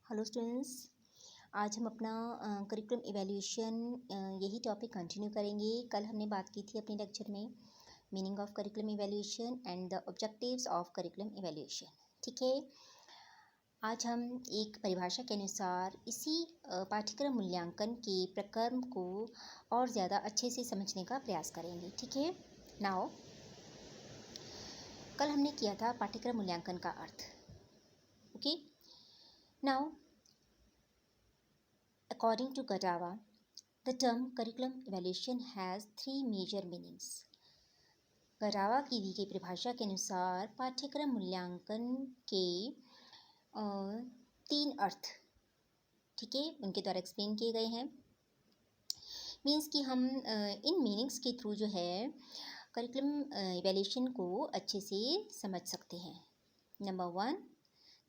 Hello students. आज हम अपना करिकुलम इवैल्यूएशन यही टॉपिक कंटिन्यू करेंगे। कल हमने बात की थी अपने लेक्चर में meaning of curriculum evaluation and the objectives of curriculum evaluation. ठीक है, आज हम एक परिभाषा के अनुसार इसी पाठ्यक्रम मूल्यांकन के प्रक्रम को और ज़्यादा अच्छे से समझने का प्रयास करेंगे। ठीक है, नाउ कल हमने किया था पाठ्यक्रम मूल्यांकन का अर्थ। Okay, now according to Gadawa, the term curriculum evaluation has three major meanings. गडावा की दी गई परिभाषा के अनुसार पाठ्यक्रम मूल्यांकन के तीन अर्थ, ठीक है, उनके द्वारा एक्सप्लेन किए गए हैं। मीन्स कि हम इन मीनिंग्स के थ्रू जो है करिकुलम इवैल्यूएशन को अच्छे से समझ सकते हैं। Number 1,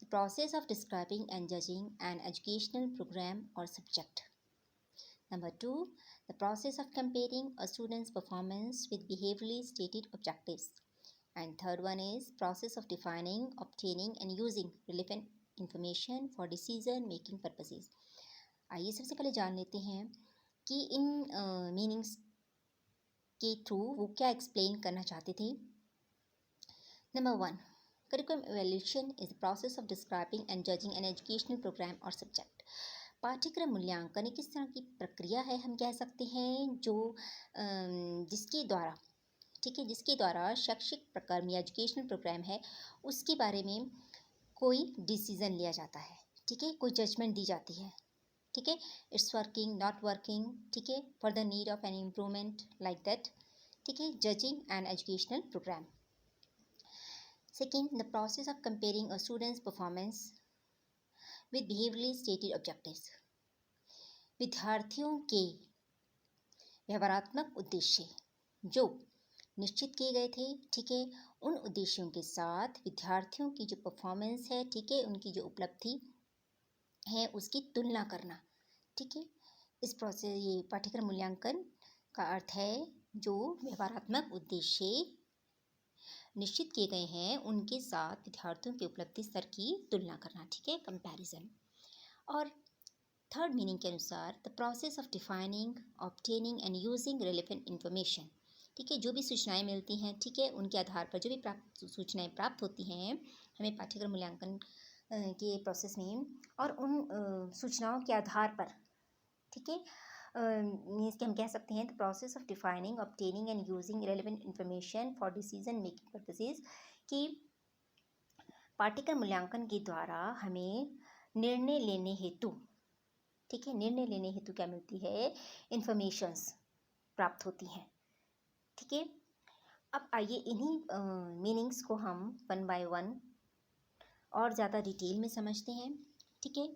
the process of describing and judging an educational program or subject. Number 2, the process of comparing a student's performance with behaviorally stated objectives. And third one is process of defining, obtaining and using relevant information for decision making purposes. आइए सबसे पहले जान लेते हैं कि इन meanings के through वो क्या एक्सप्लेन करना चाहते थे। Number 1, Curriculum evaluation is the process of describing and judging an educational program or subject. पाठ्यक्रम मूल्यांकन एक इस तरह की प्रक्रिया है, हम कह सकते हैं, जो जिसके द्वारा, ठीक है, जिसके द्वारा शैक्षिक प्रक्रम या एजुकेशनल प्रोग्राम है उसके बारे में कोई डिसीजन लिया जाता है। ठीक है, कोई जजमेंट दी जाती है। ठीक है, इट्स वर्किंग, नॉट वर्किंग, ठीक है, for the need of an improvement, like that. ठीक है, judging an educational program. Second, the process of comparing a student's performance with behaviorally stated objectives. विद्यार्थियों के व्यवहारात्मक उद्देश्य जो निश्चित किए गए थे, ठीक है, उन उद्देश्यों के साथ विद्यार्थियों की जो परफॉर्मेंस है, ठीक है, उनकी जो उपलब्धि है उसकी तुलना करना। ठीक है, इस प्रोसेस, ये पाठ्यक्रम मूल्यांकन का अर्थ है जो व्यवहारात्मक उद्देश्य निश्चित किए गए हैं उनके साथ विद्यार्थियों के उपलब्धि स्तर की तुलना करना। ठीक है, कंपैरिजन। और थर्ड मीनिंग के अनुसार the process of defining, obtaining and using relevant information. ठीक है, जो भी सूचनाएं मिलती हैं, ठीक है, उनके आधार पर जो भी सूचनाएं प्राप्त होती हैं हमें पाठ्यक्रम मूल्यांकन के प्रोसेस में, और उन सूचनाओं के आधार पर, ठीक है, मीन्स कि हम कह सकते हैं the process of defining, obtaining and using relevant information for decision making purposes, कि पाठ्यक्रम मूल्यांकन के द्वारा हमें निर्णय लेने हेतु, ठीक है, निर्णय लेने हेतु क्या मिलती है, इन्फॉर्मेशंस प्राप्त होती हैं। ठीक है, अब आइए इन्हीं मीनिंग्स को हम वन बाय वन और ज़्यादा डिटेल में समझते हैं। ठीक है,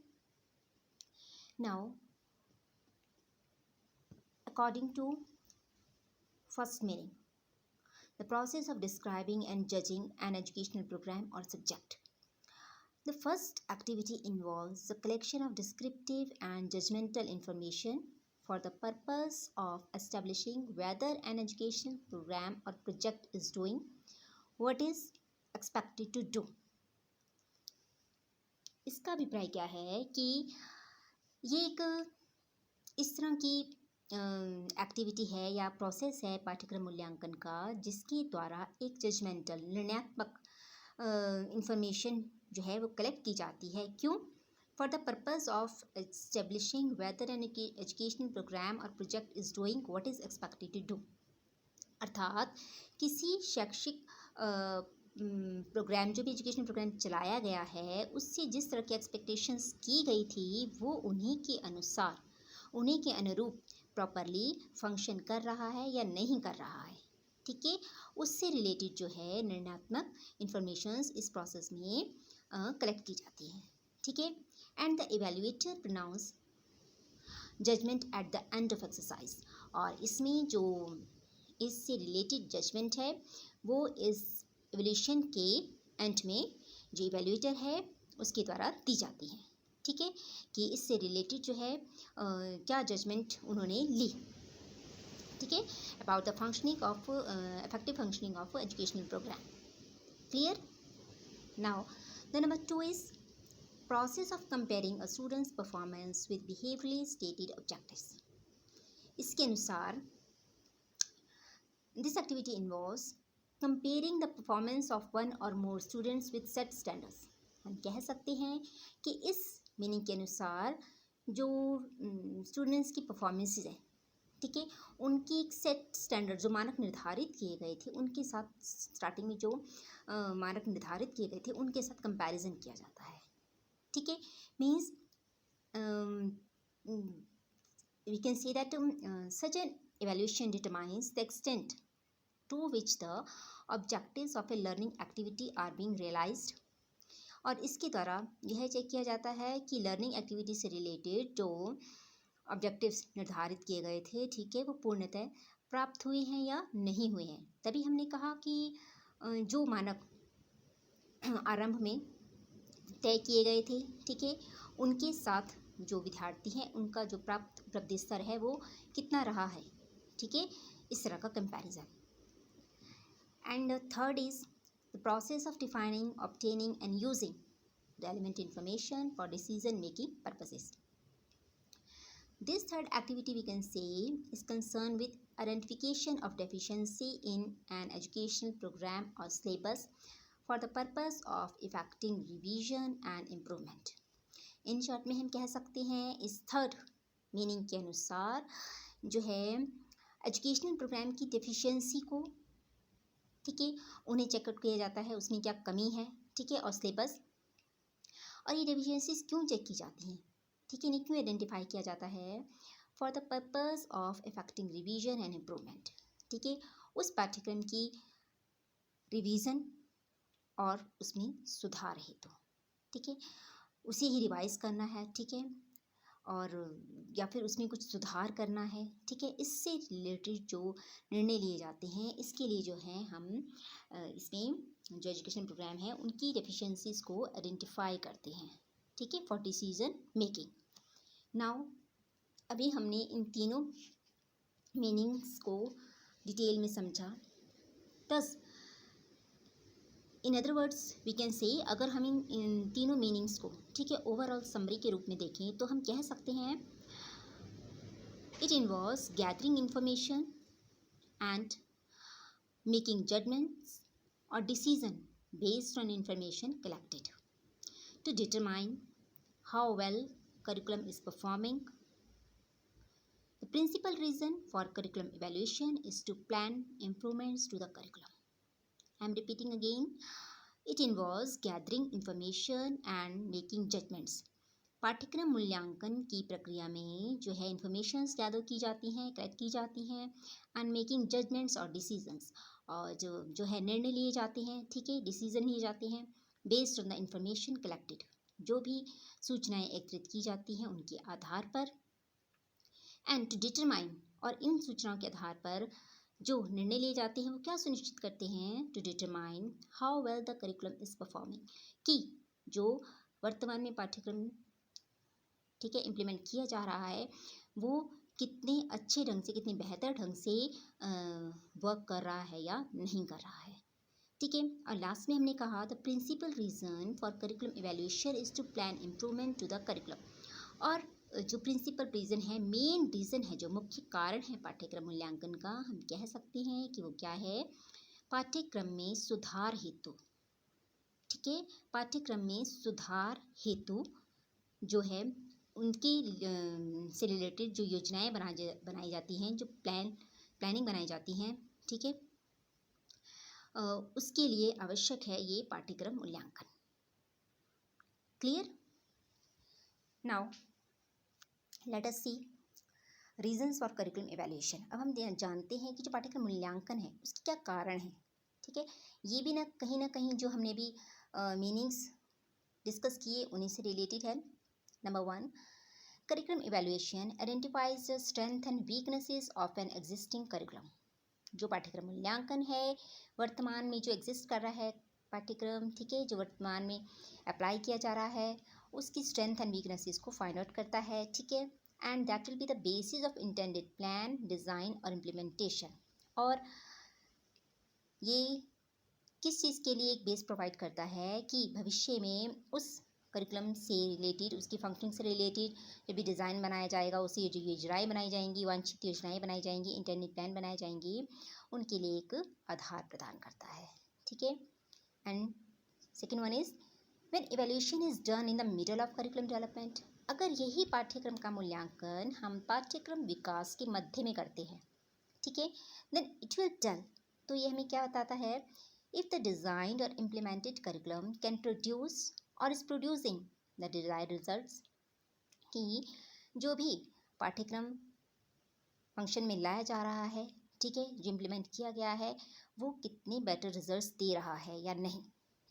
now according to first meaning, the process of describing and judging an educational program or subject. The first activity involves the collection of descriptive and judgmental information for the purpose of establishing whether an educational program or project is doing what is expected to do. इसका अभिप्राय क्या है कि ये एक इस तरह की एक्टिविटी है या प्रोसेस है पाठ्यक्रम मूल्यांकन का, जिसके द्वारा एक जजमेंटल, निर्णयात्मक इंफॉर्मेशन जो है वो कलेक्ट की जाती है। क्यों? For the purpose of establishing whether an educational program और project is doing what is expected to do. अर्थात किसी शैक्षिक प्रोग्राम, जो भी एजुकेशनल प्रोग्राम चलाया गया है, उससे जिस तरह की एक्सपेक्टेशंस की गई थी वो उन्हीं के अनुसार, उन्हीं के अनुरूप प्रॉपरली फंक्शन कर रहा है या नहीं कर रहा है। ठीक है, उससे रिलेटेड जो है निर्णयात्मक इंफॉर्मेशंस इस प्रोसेस में कलेक्ट की जाती हैं। ठीक है, and the evaluator pronounce judgement at the end of exercise. और इसमें जो इससे रिलेटेड जजमेंट है वो इस इवैल्यूएशन के एंड में जो इवैल्यूएटर है उसके द्वारा दी जाती है। ठीक है, कि इससे रिलेटेड जो है क्या जजमेंट उन्होंने ली। ठीक है, about the functioning of effective functioning of educational program. Clear? Now the number 2 is process of comparing a student's performance with behaviorally stated objectives. इसके अनुसार this activity involves comparing the performance of one or more students with set standards. हम कह सकते हैं कि इस meaning के अनुसार जो स्टूडेंट्स की परफॉर्मेंसेस है, ठीक है, उनकी एक सेट स्टैंडर्ड जो मानक निर्धारित किए गए थे उनके साथ स्टार्टिंग में जो मानक निर्धारित किए गए थे उनके साथ कंपैरिजन किया जाता है, ठीक है. Means we can say that such an evaluation determines the extent to which the objectives of a learning activity are being realized. और इसके द्वारा यह चेक किया जाता है कि लर्निंग एक्टिविटी से रिलेटेड जो ऑब्जेक्टिव्स निर्धारित किए गए थे, ठीक है, वो पूर्णतः प्राप्त हुए हैं या नहीं हुए हैं. तभी हमने कहा कि जो मानक आरंभ में तय किए गए थे, ठीक है, उनके साथ जो विद्यार्थी हैं उनका जो प्राप्त उपलब्धि स्तर है वो कितना रहा है, ठीक है, इस तरह का comparison. And third is the process of defining, obtaining and using relevant information for decision making purposes. This third activity we can say is concerned with identification of deficiency in an educational program or syllabus for the purpose of effecting revision and improvement. In short में हम कह सकते हैं इस third meaning के अनुसार जो है एजुकेशनल प्रोग्राम की डेफिशिएंसी को, ठीक है, उन्हें चेकआउट किया जाता है, उसमें क्या कमी है, ठीक है, और सिलेबस. और ये डेफिशिएंसीज क्यों चेक की जाती हैं, ठीक है, इन्हें क्यों आइडेंटिफाई किया जाता है? For the purpose of effecting revision and improvement, ठीक है, उस पाठ्यक्रम की रिवीजन और उसमें सुधार हेतु, ठीक है, उसे ही रिवाइज करना है, ठीक है, और या फिर उसमें कुछ सुधार करना है, ठीक है, इससे रिलेटेड जो निर्णय लिए जाते हैं इसके लिए जो है हम इसमें जो एजुकेशन प्रोग्राम है उनकी डेफिशिएंसीज को आइडेंटिफाई करते हैं, ठीक है, फॉर डिसीजन मेकिंग. नाउ अभी हमने इन तीनों मीनिंग्स को डिटेल में समझा. Plus in other words we can say, अगर हम इन तीनों मीनिंग्स को, ठीक है, ओवरऑल समरी के रूप में देखें तो हम कह सकते हैं it involves gathering information and making judgements or decision based on information collected to determine how well curriculum is performing. The principal reason for curriculum evaluation is to plan improvements to the curriculum. I am repeating again, it involves gathering information and making judgments. पाठ्यक्रम मूल्यांकन की प्रक्रिया में जो है informations gather की जाती हैं, कलेक्ट की जाती हैं, एंड मेकिंग जजमेंट्स और डिसीजंस, और जो है निर्णय लिए जाते हैं, ठीक है, डिसीजन लिए जाते हैं based on the information collected, जो भी सूचनाएं एकत्रित की जाती हैं उनके आधार पर, एंड टू डिटरमाइन, और इन सूचनाओं के आधार पर जो निर्णय लिए जाते हैं वो क्या सुनिश्चित करते हैं? To determine how well the curriculum is performing, कि जो वर्तमान में पाठ्यक्रम, ठीक है, इम्प्लीमेंट किया जा रहा है वो कितने अच्छे ढंग से, कितने बेहतर ढंग से वर्क कर रहा है या नहीं कर रहा है, ठीक है. और लास्ट में हमने कहा the principal reason for curriculum evaluation is to plan improvement to the curriculum. और जो प्रिंसिपल रीज़न है, मेन रीज़न है, जो मुख्य कारण है पाठ्यक्रम मूल्यांकन का, हम कह सकते हैं कि वो क्या है? पाठ्यक्रम में सुधार हेतु, ठीक है, पाठ्यक्रम में सुधार हेतु जो है उनकी से रिलेटेड जो योजनाएं बनाई जाती हैं, जो प्लानिंग बनाई जाती हैं, ठीक है, उसके लिए आवश्यक है ये पाठ्यक्रम मूल्यांकन. Clear? Now let us see reasons for curriculum evaluation. अब हम जानते हैं कि जो पाठ्यक्रम मूल्यांकन है उसके क्या कारण हैं, ठीक है. ये भी ना कहीं जो हमने भी मीनिंग्स डिस्कस किए उन्हीं से रिलेटेड है. Number 1, curriculum evaluation identifies the strength and weaknesses of an existing curriculum. जो पाठ्यक्रम मूल्यांकन है वर्तमान में जो एग्जिस्ट कर रहा है पाठ्यक्रम, ठीक है, जो वर्तमान में अप्लाई किया जा रहा है उसकी स्ट्रेंथ एंड वीकनेसेस को फाइंड आउट करता है, ठीक है, and that will be the basis of intended plan, design और इम्प्लीमेंटेशन. और ये किस चीज़ के लिए एक बेस प्रोवाइड करता है कि भविष्य में उस करिकुलम से रिलेटेड, उसकी फंक्शनिंग से रिलेटेड जब भी डिज़ाइन बनाया जाएगा, उससे जो योजनाएँ बनाई जाएंगी, वांछित योजनाएँ बनाई जाएंगी, इंटरनेट प्लान बनाए जाएंगे, उनके लिए एक आधार प्रदान करता है। ठीक है। And second one is when evaluation is done in the middle of curriculum development. अगर यही पाठ्यक्रम का मूल्यांकन हम पाठ्यक्रम विकास के मध्य में करते हैं, ठीक है, देन इट विल टेल, तो ये हमें क्या बताता है, इफ द डिजाइन्ड और इम्प्लीमेंटेड करिकुलम कैन प्रोड्यूस और is producing the desired results, कि जो भी पाठ्यक्रम फंक्शन में लाया जा रहा है, ठीक है, जो इम्प्लीमेंट किया गया है, वो कितने बेटर रिजल्ट्स दे रहा है या नहीं,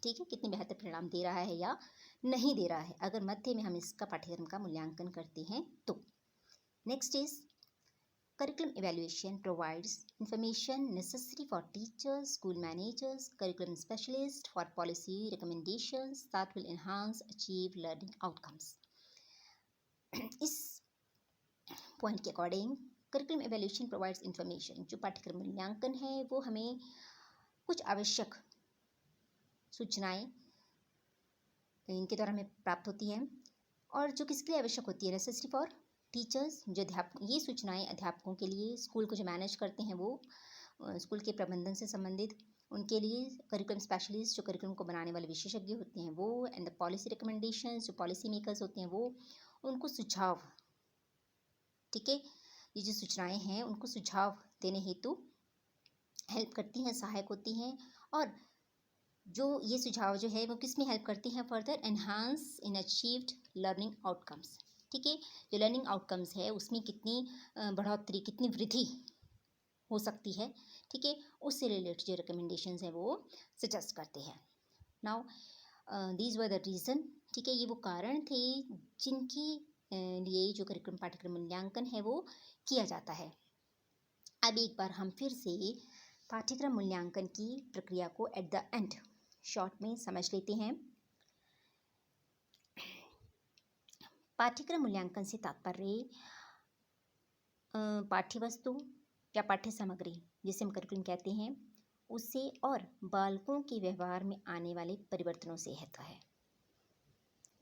ठीक है, कितने बेहतर परिणाम दे रहा है या नहीं दे रहा है, अगर मध्य में हम इसका पाठ्यक्रम का मूल्यांकन करते हैं तो। Next is curriculum evaluation provides information necessary for teachers, school managers, curriculum specialists for policy recommendations that will enhance achieve learning outcomes. इस पॉइंट के according curriculum evaluation provides information, जो पाठ्यक्रम मूल्यांकन है वो हमें कुछ आवश्यक सूचनाएं इनके द्वारा हमें प्राप्त होती हैं, और जो किसके लिए आवश्यक होती है, नेसेसरी फॉर टीचर्स, जो अध्यापक, ये सूचनाएं अध्यापकों के लिए, स्कूल को जो मैनेज करते हैं वो स्कूल के प्रबंधन से संबंधित उनके लिए, करिकुलम स्पेशलिस्ट जो करिकुलम को बनाने वाले विशेषज्ञ होते हैं वो, एंड द पॉलिसी रिकमेंडेशंस जो पॉलिसी मेकर्स होते हैं वो, उनको सुझाव, ठीक है, ये जो सूचनाएं हैं उनको सुझाव देने हेतु हेल्प करती हैं, सहायक होती हैं, और जो ये सुझाव जो है वो किस में हेल्प करती हैं, फर्दर एनहांस इन अचीव्ड लर्निंग आउटकम्स, ठीक है, जो लर्निंग आउटकम्स है उसमें कितनी बढ़ोतरी, कितनी वृद्धि हो सकती है, ठीक है, उससे रिलेटेड जो रिकमेंडेशंस है वो सजेस्ट करते हैं। Now these were the reason, ठीक है, ये वो कारण थे जिनके लिए जो करिकुलम पाठ्यक्रम मूल्यांकन है वो किया जाता है। अब एक बार हम फिर से पाठ्यक्रम मूल्यांकन की प्रक्रिया को एट द एंड शॉर्ट में समझ लेते हैं। पाठ्यक्रम मूल्यांकन से तात्पर्य पाठ्य वस्तु या पाठ्य सामग्री, जिसे हम करिकुलम कहते हैं, उससे और बालकों के व्यवहार में आने वाले परिवर्तनों से होता है,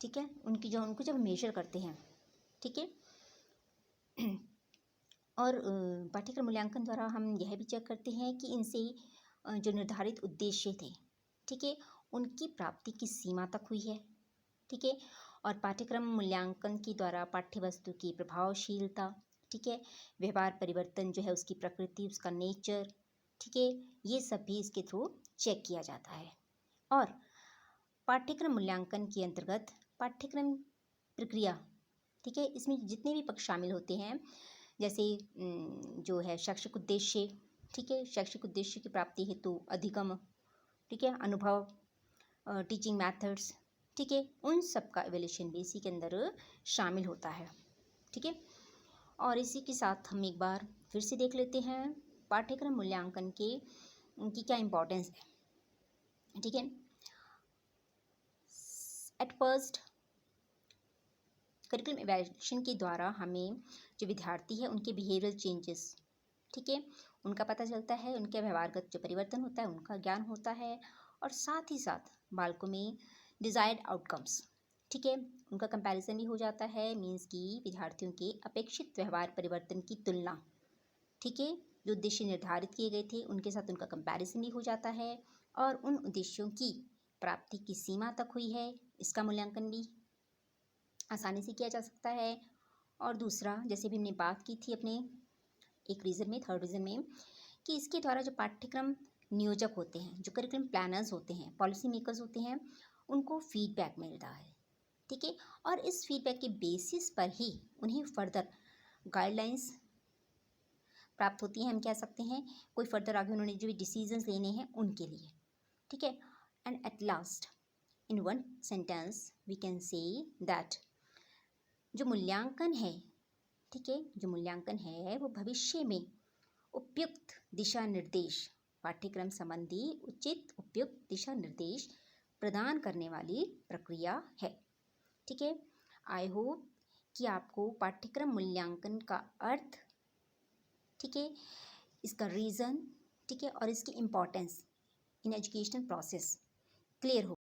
ठीक है, उनको जब मेजर करते हैं, ठीक है, और पाठ्यक्रम मूल्यांकन द्वारा हम यह भी चेक करते हैं कि इनसे जो निर्धारित उद्देश्य थे, ठीक है, उनकी प्राप्ति किस सीमा तक हुई है, ठीक है, और पाठ्यक्रम मूल्यांकन के द्वारा पाठ्य वस्तु की प्रभावशीलता, ठीक है, व्यवहार परिवर्तन जो है उसकी प्रकृति, उसका नेचर, ठीक है, ये सब भी इसके थ्रू चेक किया जाता है। और पाठ्यक्रम मूल्यांकन के अंतर्गत पाठ्यक्रम प्रक्रिया, ठीक है, इसमें जितने भी पक्ष शामिल होते हैं, जैसे जो है शैक्षिक उद्देश्य, ठीक है, शैक्षिक उद्देश्य की प्राप्ति हेतु अधिगम, ठीक है, अनुभव, टीचिंग मैथड्स, ठीक है, उन सब का एवेल्यूशन भी इसी के अंदर शामिल होता है, ठीक है। और इसी के साथ हम एक बार फिर से देख लेते हैं पाठ्यक्रम मूल्यांकन के उनकी क्या इम्पोर्टेंस है, ठीक है। एट फर्स्ट करिकुलम एवेल्यूशन के द्वारा हमें जो विद्यार्थी है उनके बिहेवियरल चेंजेस, ठीक है, उनका पता चलता है, उनके व्यवहारगत जो परिवर्तन होता है उनका ज्ञान होता है, और साथ ही साथ बालकों में डिजायर्ड आउटकम्स, ठीक है, उनका कंपैरिजन भी हो जाता है, मीन्स कि विद्यार्थियों के अपेक्षित व्यवहार परिवर्तन की तुलना, ठीक है, जो उद्देश्य निर्धारित किए गए थे उनके साथ उनका कंपैरिजन भी हो जाता है, और उन उद्देश्यों की प्राप्ति की सीमा तक हुई है, इसका मूल्यांकन भी आसानी से किया जा सकता है। और दूसरा, जैसे भी हमने बात की थी अपने एक रीज़न में, थर्ड रीज़न में, कि इसके द्वारा जो पाठ्यक्रम नियोजक होते हैं, जो करिकुलम प्लानर्स होते हैं, पॉलिसी मेकर्स होते हैं, उनको फीडबैक मिलता है, ठीक है, और इस फीडबैक के बेसिस पर ही उन्हें फर्दर गाइडलाइंस प्राप्त होती हैं, हम कह सकते हैं, कोई फर्दर आगे उन्होंने जो भी डिसीजंस लेने हैं उनके लिए, ठीक है। And at last in one sentence we can say that जो मूल्यांकन है, ठीक है, जो मूल्यांकन है वो भविष्य में उपयुक्त दिशा निर्देश, पाठ्यक्रम संबंधी उचित उपयुक्त दिशा निर्देश प्रदान करने वाली प्रक्रिया है, ठीक है। आई होप कि आपको पाठ्यक्रम मूल्यांकन का अर्थ, ठीक है, इसका रीज़न, ठीक है, और इसकी importance in educational process clear हो।